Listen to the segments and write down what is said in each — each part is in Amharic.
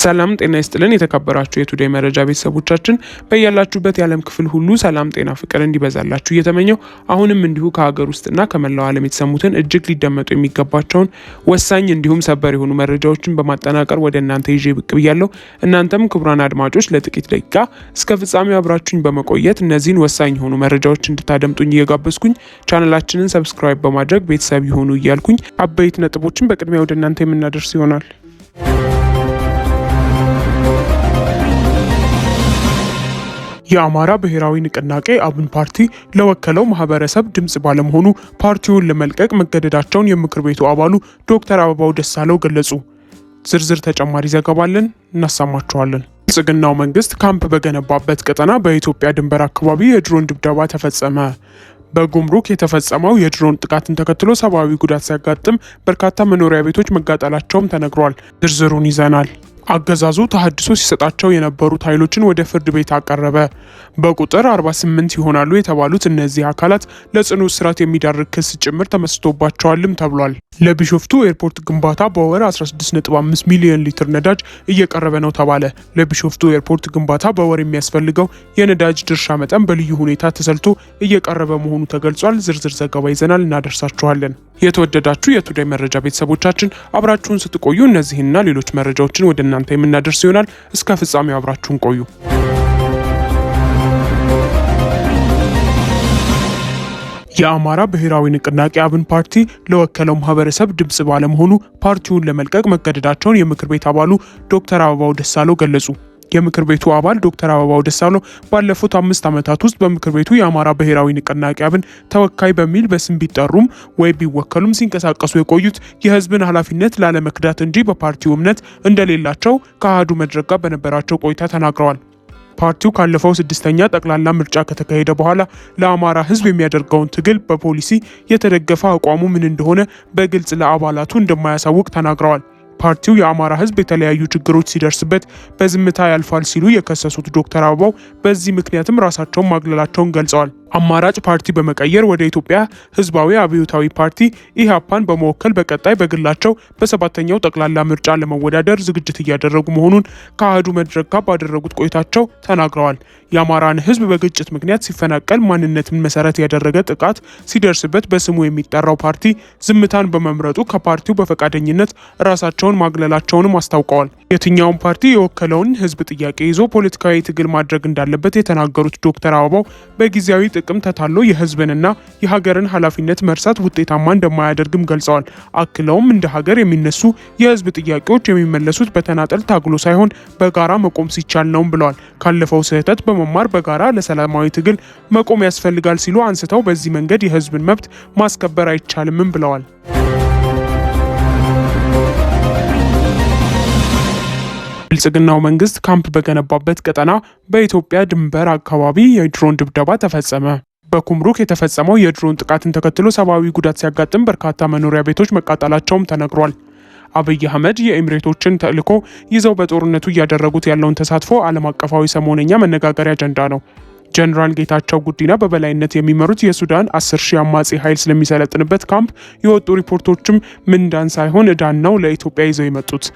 ሰላም ጤና ይስጥልን የተከበራችሁ የቱዴይ መረጃ ቤተሰቦቻችን በእያላችሁበት የዓለም ክፍል ሁሉ ሰላም ጤና ፍቅር እንዲበዛላችሁ እየተመኘው አሁንም እንዲሁ ከሀገር ውስጥና ከመላው ዓለም የተሰሙትን እጅግ ሊደመጡ የሚገባቸውን ወሳኝ እንዲሁም ሰበር የሆኑ መረጃዎችን በማጠናቀር ወደ እናንተ ይዤ ብቅ ብያለሁ። እናንተም ክቡራን አድማጮች ለጥቂት ደቂቃ እስከ ፍጻሜው አብራችሁኝ በመቆየት እነዚህን ወሳኝ የሆኑ መረጃዎች እንድታደምጡኝ እየጋበዝኩኝ ቻናላችንን ሰብስክራይብ በማድረግ ቤተሰብ ይሁኑ እያልኩኝ አበይት ነጥቦችን በቅድሚያ ወደ እናንተ የምናደርስ ይሆናል። የአማራ ብሔራዊ ንቅናቄ አብን ፓርቲ ለወከለው ማህበረሰብ ድምጽ ባለመሆኑ ፓርቲውን ለመልቀቅ መገደዳቸውን የምክር ቤቱ አባሉ ዶክተር አበባው ደሳለው ገለጹ። ዝርዝር ተጨማሪ ዘገባለን እናሰማችኋለን። ብልጽግናው መንግስት ካምፕ በገነባበት ቀጠና በኢትዮጵያ ድንበር አካባቢ የድሮን ድብደባ ተፈጸመ። በጉምሩክ የተፈጸመው የድሮን ጥቃትን ተከትሎ ሰብአዊ ጉዳት ሲያጋጥም በርካታ መኖሪያ ቤቶች መቃጠላቸውም ተነግሯል። ዝርዝሩን ይዘናል። አገዛዙ ተሐድሶ ሲሰጣቸው የነበሩት ኃይሎችን ወደ ፍርድ ቤት አቀረበ። በቁጥር 48 ይሆናሉ የተባሉት እነዚህ አካላት ለጽኑ እስራት የሚዳርግ ክስ ጭምር ተመስርቶባቸዋልም ተብሏል። ለቢሾፍቱ ኤርፖርት ግንባታ በወር 16.5 ሚሊዮን ሊትር ነዳጅ እየቀረበ ነው ተባለ። ለቢሾፍቱ ኤርፖርት ግንባታ በወር የሚያስፈልገው የነዳጅ ድርሻ መጠን በልዩ ሁኔታ ተሰልቶ እየቀረበ መሆኑ ተገልጿል። ዝርዝር ዘገባ ይዘናል፣ እናደርሳችኋለን። የተወደዳችሁ የቱዴይ መረጃ ቤተሰቦቻችን አብራችሁን ስትቆዩ እነዚህና ሌሎች መረጃዎችን ወደ እናንተ የምናደርስ ይሆናል። እስከ ፍጻሜው አብራችሁን ቆዩ። የአማራ ብሔራዊ ንቅናቄ አብን ፓርቲ ለወከለው ማህበረሰብ ድምጽ ባለመሆኑ ፓርቲውን ለመልቀቅ መገደዳቸውን የምክር ቤት አባሉ ዶክተር አበባው ደሳለው ገለጹ። የምክር ቤቱ አባል ዶክተር አበባው ደሳለው ባለፉት 5 ዓመታት ውስጥ በምክር ቤቱ የአማራ ብሔራዊ ንቅናቄ አብን ተወካይ በሚል በስም ቢጠሩም ወይ ቢወከሉም ሲንቀሳቀሱ የቆዩት የህዝብን ኃላፊነት ላለመክዳት እንጂ በፓርቲው እምነት እንደሌላቸው ከአሃዱ መድረክ ጋር በነበራቸው ቆይታ ተናግረዋል። ፓርቲው ካለፈው 6ኛ ጠቅላላ ምርጫ ከተካሄደ በኋላ ለአማራ ህዝብ የሚያደርገውን ትግል በፖሊሲ የተደገፈ አቋሙ ምን እንደሆነ በግልጽ ለአባላቱ እንደማያሳውቅ ተናግረዋል። ፓርቲው የአማራ ህዝብ የተለያዩ ችግሮች ሲደርስበት በዝምታ ያልፋል ሲሉ የከሰሱት ዶክተር አበባው በዚህ ምክንያትም ራሳቸውን ማግለላቸውን ገልጸዋል። አማራጭ ፓርቲ በመቀየር ወደ ኢትዮጵያ ህዝባዊ አብዮታዊ ፓርቲ ኢህአፓን በመወከል በቀጣይ በግላቸው በ7ኛው ጠቅላላ ምርጫ ለመወዳደር ዝግጅት እያደረጉ መሆኑን ከአሃዱ መድረክ ጋር ባደረጉት ቆይታቸው ተናግረዋል። የአማራን ህዝብ በግጭት ምክንያት ሲፈናቀል ማንነትን መሰረት ያደረገ ጥቃት ሲደርስበት በስሙ የሚጠራው ፓርቲ ዝምታን በመምረጡ ከፓርቲው በፈቃደኝነት ራሳቸውን ማግለላቸውንም አስታውቀዋል። የትኛውም ፓርቲ የወከለውን ህዝብ ጥያቄ ይዞ ፖለቲካዊ ትግል ማድረግ እንዳለበት የተናገሩት ዶክተር አበባው በጊዜያዊ ጥቅም ተታሎ የህዝብንና የሀገርን ኃላፊነት መርሳት ውጤታማ እንደማያደርግም ገልጸዋል። አክለውም እንደ ሀገር የሚነሱ የህዝብ ጥያቄዎች የሚመለሱት በተናጠል ታግሎ ሳይሆን በጋራ መቆም ሲቻል ነው ብለዋል። ካለፈው ስህተት በመማር በጋራ ለሰላማዊ ትግል መቆም ያስፈልጋል ሲሉ አንስተው በዚህ መንገድ የህዝብን መብት ማስከበር አይቻልምም ብለዋል። ብልጽግናው መንግስት ካምፕ በገነባበት ቀጠና በኢትዮጵያ ድንበር አካባቢ የድሮን ድብደባ ተፈጸመ። በጉምሩክ የተፈጸመው የድሮን ጥቃትን ተከትሎ ሰብአዊ ጉዳት ሲያጋጥም በርካታ መኖሪያ ቤቶች መቃጠላቸውም ተነግሯል። አብይ አህመድ የኤሚሬቶችን ተልዕኮ ይዘው በጦርነቱ እያደረጉት ያለውን ተሳትፎ ዓለም አቀፋዊ ሰሞነኛ መነጋገሪያ አጀንዳ ነው። ጀነራል ጌታቸው ጉዲና በበላይነት የሚመሩት የሱዳን 10,000 አማጺ ኃይል ስለሚሰለጥንበት ካምፕ የወጡ ሪፖርቶችም ምንዳን ሳይሆን እዳን ነው ለኢትዮጵያ ይዘው የመጡት።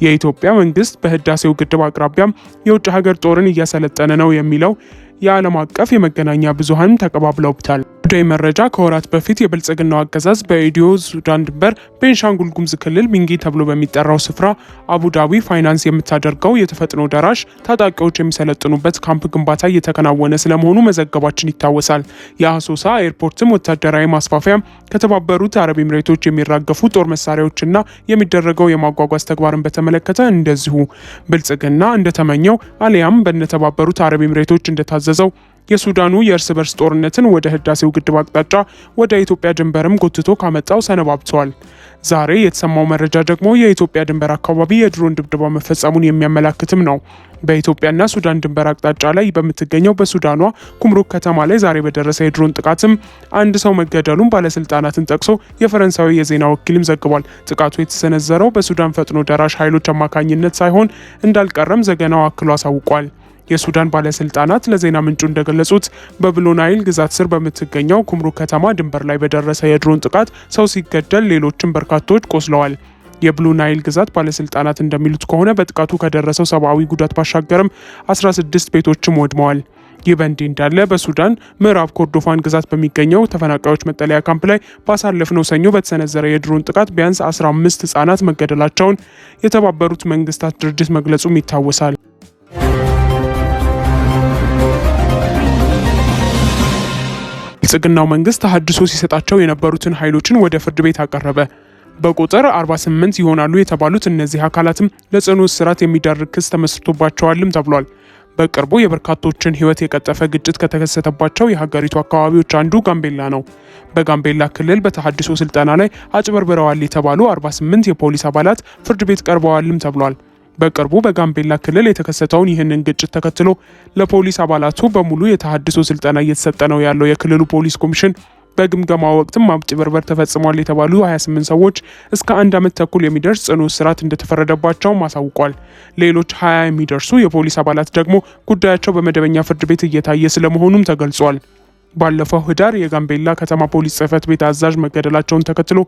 የኢትዮጵያ መንግስት በህዳሴው ግድብ አቅራቢያም የውጭ ሀገር ጦርን እያሰለጠነ ነው የሚለው የዓለም አቀፍ የመገናኛ ብዙሃን ተቀባብለውታል። ቱዴይ መረጃ ከወራት በፊት የብልጽግናው አገዛዝ በኢትዮ ሱዳን ድንበር ቤንሻንጉል ጉሙዝ ክልል ሚንጊ ተብሎ በሚጠራው ስፍራ አቡዳቢ ፋይናንስ የምታደርገው የተፈጥኖ ደራሽ ታጣቂዎች የሚሰለጥኑበት ካምፕ ግንባታ እየተከናወነ ስለመሆኑ መዘገባችን ይታወሳል። የአሶሳ ኤርፖርትም ወታደራዊ ማስፋፊያም ከተባበሩት አረብ ኤሚሬቶች የሚራገፉ ጦር መሳሪያዎችና የሚደረገው የማጓጓዝ ተግባርን በተመለከተ እንደዚሁ ብልጽግና እንደተመኘው አሊያም በተባበሩት አረብ ኤሚሬቶች እንደታዘዘው የሱዳኑ የእርስ በርስ ጦርነትን ወደ ህዳሴው ግድብ አቅጣጫ ወደ ኢትዮጵያ ድንበርም ጎትቶ ካመጣው ሰነባብተዋል። ዛሬ የተሰማው መረጃ ደግሞ የኢትዮጵያ ድንበር አካባቢ የድሮን ድብደባ መፈጸሙን የሚያመላክትም ነው። በኢትዮጵያና ሱዳን ድንበር አቅጣጫ ላይ በምትገኘው በሱዳኗ ጉምሩክ ከተማ ላይ ዛሬ በደረሰ የድሮን ጥቃትም አንድ ሰው መገደሉን ባለስልጣናትን ጠቅሶ የፈረንሳዊ የዜና ወኪልም ዘግቧል። ጥቃቱ የተሰነዘረው በሱዳን ፈጥኖ ደራሽ ኃይሎች አማካኝነት ሳይሆን እንዳልቀረም ዘገናው አክሎ አሳውቋል። የሱዳን ባለስልጣናት ለዜና ምንጩ እንደገለጹት በብሉ ናይል ግዛት ስር በምትገኘው ጉምሩክ ከተማ ድንበር ላይ በደረሰ የድሮን ጥቃት ሰው ሲገደል ሌሎችም በርካቶች ቆስለዋል። የብሉ ናይል ግዛት ባለስልጣናት እንደሚሉት ከሆነ በጥቃቱ ከደረሰው ሰብአዊ ጉዳት ባሻገርም 16 ቤቶችም ወድመዋል። ይህ በእንዲህ እንዳለ በሱዳን ምዕራብ ኮርዶፋን ግዛት በሚገኘው ተፈናቃዮች መጠለያ ካምፕ ላይ ባሳለፍነው ሰኞ በተሰነዘረ የድሮን ጥቃት ቢያንስ 15 ህጻናት መገደላቸውን የተባበሩት መንግስታት ድርጅት መግለጹም ይታወሳል። ብልጽግናው መንግስት ተሃድሶ ሲሰጣቸው የነበሩትን ኃይሎችን ወደ ፍርድ ቤት አቀረበ። በቁጥር 48 ይሆናሉ የተባሉት እነዚህ አካላትም ለጽኑ እስራት የሚዳርግ ክስ ተመስርቶባቸዋልም ተብሏል። በቅርቡ የበርካቶችን ህይወት የቀጠፈ ግጭት ከተከሰተባቸው የሀገሪቱ አካባቢዎች አንዱ ጋምቤላ ነው። በጋምቤላ ክልል በተሃድሶ ስልጠና ላይ አጭበርብረዋል የተባሉ 48 የፖሊስ አባላት ፍርድ ቤት ቀርበዋልም ተብሏል። በቅርቡ በጋምቤላ ክልል የተከሰተውን ይህንን ግጭት ተከትሎ ለፖሊስ አባላቱ በሙሉ የተሃድሶ ስልጠና እየተሰጠ ነው ያለው የክልሉ ፖሊስ ኮሚሽን በግምገማ ወቅትም ማጭበርበር ተፈጽሟል የተባሉ 28 ሰዎች እስከ 1 ዓመት ተኩል የሚደርስ ጽኑ እስራት እንደተፈረደባቸው አሳውቋል። ሌሎች 20 የሚደርሱ የፖሊስ አባላት ደግሞ ጉዳያቸው በመደበኛ ፍርድ ቤት እየታየ ስለመሆኑም ተገልጿል። ባለፈው ህዳር የጋምቤላ ከተማ ፖሊስ ጽህፈት ቤት አዛዥ መገደላቸውን ተከትሎ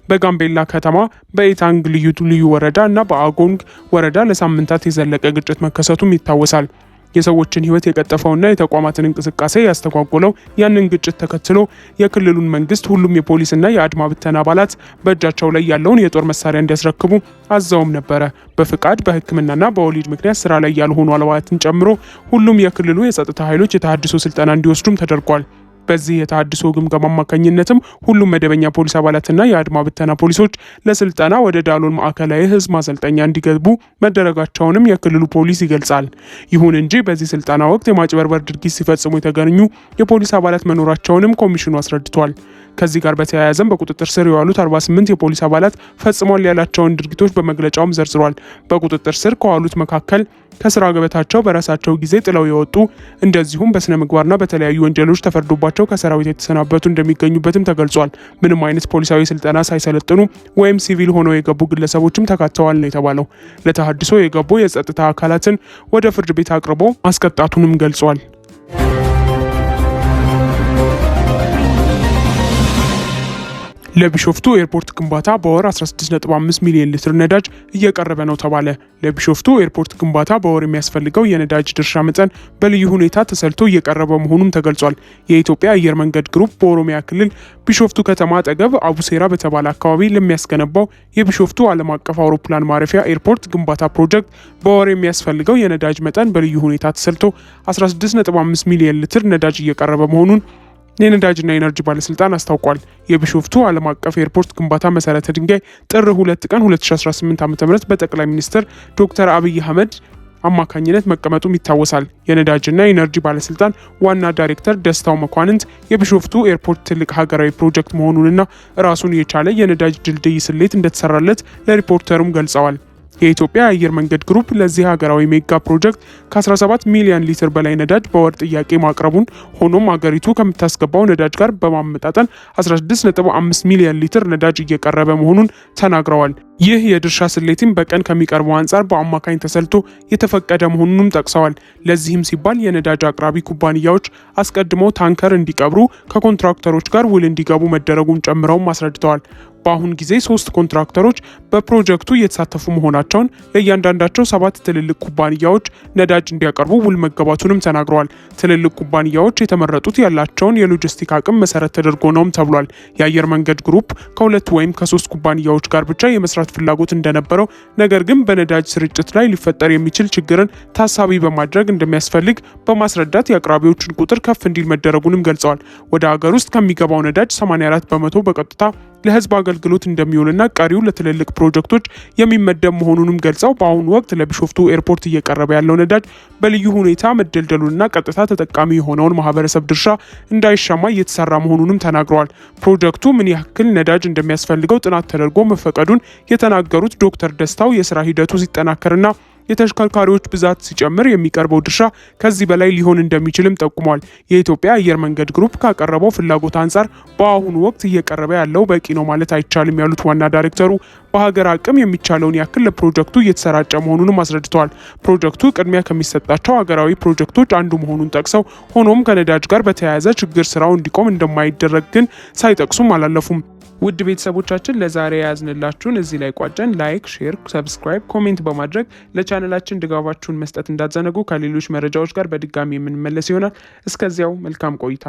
በጋምቤላ ከተማ በኢታንግ ልዩ ወረዳ እና በአጎንግ ወረዳ ለሳምንታት የዘለቀ ግጭት መከሰቱም ይታወሳል። የሰዎችን ህይወት የቀጠፈውና የተቋማትን እንቅስቃሴ ያስተጓጎለው ያንን ግጭት ተከትሎ የክልሉን መንግስት ሁሉም የፖሊስና የአድማ ብተና አባላት በእጃቸው ላይ ያለውን የጦር መሳሪያ እንዲያስረክቡ አዘውም ነበረ። በፍቃድ በሕክምናና በወሊድ ምክንያት ስራ ላይ ያልሆኑ አባላትን ጨምሮ ሁሉም የክልሉ የጸጥታ ኃይሎች የተሃድሶ ስልጠና እንዲወስዱም ተደርጓል። በዚህ የተሃድሶ ግምገማ አማካኝነትም ሁሉም መደበኛ ፖሊስ አባላትና የአድማ ብተና ፖሊሶች ለስልጠና ወደ ዳሎል ማዕከላዊ ህዝብ ማሰልጠኛ እንዲገቡ መደረጋቸውንም የክልሉ ፖሊስ ይገልጻል። ይሁን እንጂ በዚህ ስልጠና ወቅት የማጭበርበር ድርጊት ሲፈጽሙ የተገኙ የፖሊስ አባላት መኖራቸውንም ኮሚሽኑ አስረድቷል። ከዚህ ጋር በተያያዘም በቁጥጥር ስር የዋሉት 48 የፖሊስ አባላት ፈጽሟል ያላቸውን ድርጊቶች በመግለጫውም ዘርዝሯል። በቁጥጥር ስር ከዋሉት መካከል ከስራ ገበታቸው በራሳቸው ጊዜ ጥለው የወጡ እንደዚሁም በስነ ምግባርና በተለያዩ ወንጀሎች ተፈርዶባቸው ከሰራዊት የተሰናበቱ እንደሚገኙበትም ተገልጿል። ምንም አይነት ፖሊሳዊ ስልጠና ሳይሰለጥኑ ወይም ሲቪል ሆነው የገቡ ግለሰቦችም ተካተዋል ነው የተባለው። ለተሃድሶ የገቡ የጸጥታ አካላትን ወደ ፍርድ ቤት አቅርቦ ማስቀጣቱንም ገልጿል። ለቢሾፍቱ ኤርፖርት ግንባታ በወር 16.5 ሚሊዮን ሊትር ነዳጅ እየቀረበ ነው ተባለ። ለቢሾፍቱ ኤርፖርት ግንባታ በወር የሚያስፈልገው የነዳጅ ድርሻ መጠን በልዩ ሁኔታ ተሰልቶ እየቀረበ መሆኑም ተገልጿል። የኢትዮጵያ አየር መንገድ ግሩፕ በኦሮሚያ ክልል ቢሾፍቱ ከተማ አጠገብ አቡሴራ በተባለ አካባቢ ለሚያስገነባው የቢሾፍቱ ዓለም አቀፍ አውሮፕላን ማረፊያ ኤርፖርት ግንባታ ፕሮጀክት በወር የሚያስፈልገው የነዳጅ መጠን በልዩ ሁኔታ ተሰልቶ 16.5 ሚሊዮን ሊትር ነዳጅ እየቀረበ መሆኑን የነዳጅና ኢነርጂ ባለስልጣን አስታውቋል። የቢሾፍቱ ዓለም አቀፍ ኤርፖርት ግንባታ መሰረተ ድንጋይ ጥር 2 ቀን 2018 ዓ.ም በጠቅላይ ሚኒስትር ዶክተር አብይ አህመድ አማካኝነት መቀመጡም ይታወሳል። የነዳጅና ኢነርጂ ባለስልጣን ዋና ዳይሬክተር ደስታው መኳንንት የቢሾፍቱ ኤርፖርት ትልቅ ሀገራዊ ፕሮጀክት መሆኑንና ራሱን የቻለ የነዳጅ ድልድይ ስሌት እንደተሰራለት ለሪፖርተሩም ገልጸዋል። የኢትዮጵያ አየር መንገድ ግሩፕ ለዚህ ሀገራዊ ሜጋ ፕሮጀክት ከ17 ሚሊዮን ሊትር በላይ ነዳጅ በወር ጥያቄ ማቅረቡን፣ ሆኖም አገሪቱ ከምታስገባው ነዳጅ ጋር በማመጣጠን 16.5 ሚሊዮን ሊትር ነዳጅ እየቀረበ መሆኑን ተናግረዋል። ይህ የድርሻ ስሌትም በቀን ከሚቀርበው አንጻር በአማካኝ ተሰልቶ የተፈቀደ መሆኑንም ጠቅሰዋል። ለዚህም ሲባል የነዳጅ አቅራቢ ኩባንያዎች አስቀድመው ታንከር እንዲቀብሩ ከኮንትራክተሮች ጋር ውል እንዲገቡ መደረጉን ጨምረውም አስረድተዋል። በአሁን ጊዜ 3 ኮንትራክተሮች በፕሮጀክቱ እየተሳተፉ መሆናቸውን፣ ለእያንዳንዳቸው 7 ትልልቅ ኩባንያዎች ነዳጅ እንዲያቀርቡ ውል መገባቱንም ተናግረዋል። ትልልቅ ኩባንያዎች የተመረጡት ያላቸውን የሎጂስቲክ አቅም መሰረት ተደርጎ ነውም ተብሏል። የአየር መንገድ ግሩፕ ከ2 ወይም ከ3 ኩባንያዎች ጋር ብቻ የመስራት ፍላጎት እንደነበረው፣ ነገር ግን በነዳጅ ስርጭት ላይ ሊፈጠር የሚችል ችግርን ታሳቢ በማድረግ እንደሚያስፈልግ በማስረዳት የአቅራቢዎችን ቁጥር ከፍ እንዲል መደረጉንም ገልጸዋል። ወደ ሀገር ውስጥ ከሚገባው ነዳጅ 84 በመቶ በቀጥታ ለህዝብ አገልግሎት እንደሚውልና ቀሪው ለትልልቅ ፕሮጀክቶች የሚመደብ መሆኑንም ገልጸው በአሁኑ ወቅት ለቢሾፍቱ ኤርፖርት እየቀረበ ያለው ነዳጅ በልዩ ሁኔታ መደልደሉንና ቀጥታ ተጠቃሚ የሆነውን ማህበረሰብ ድርሻ እንዳይሻማ እየተሰራ መሆኑንም ተናግረዋል። ፕሮጀክቱ ምን ያክል ነዳጅ እንደሚያስፈልገው ጥናት ተደርጎ መፈቀዱን የተናገሩት ዶክተር ደስታው የስራ ሂደቱ ሲጠናከርና የተሽከርካሪዎች ብዛት ሲጨምር የሚቀርበው ድርሻ ከዚህ በላይ ሊሆን እንደሚችልም ጠቁሟል። የኢትዮጵያ አየር መንገድ ግሩፕ ካቀረበው ፍላጎት አንጻር በአሁኑ ወቅት እየቀረበ ያለው በቂ ነው ማለት አይቻልም ያሉት ዋና ዳይሬክተሩ በሀገር አቅም የሚቻለውን ያክል ለፕሮጀክቱ እየተሰራጨ መሆኑንም አስረድተዋል። ፕሮጀክቱ ቅድሚያ ከሚሰጣቸው ሀገራዊ ፕሮጀክቶች አንዱ መሆኑን ጠቅሰው ሆኖም ከነዳጅ ጋር በተያያዘ ችግር ስራው እንዲቆም እንደማይደረግ ግን ሳይጠቅሱም አላለፉም። ውድ ቤተሰቦቻችን ለዛሬ ያዝንላችሁን እዚህ ላይ ቋጨን። ላይክ፣ ሼር፣ ሰብስክራይብ፣ ኮሜንት በማድረግ ለቻናላችን ድጋፋችሁን መስጠት እንዳትዘነጉ። ከሌሎች መረጃዎች ጋር በድጋሚ የምንመለስ ይሆናል። እስከዚያው መልካም ቆይታ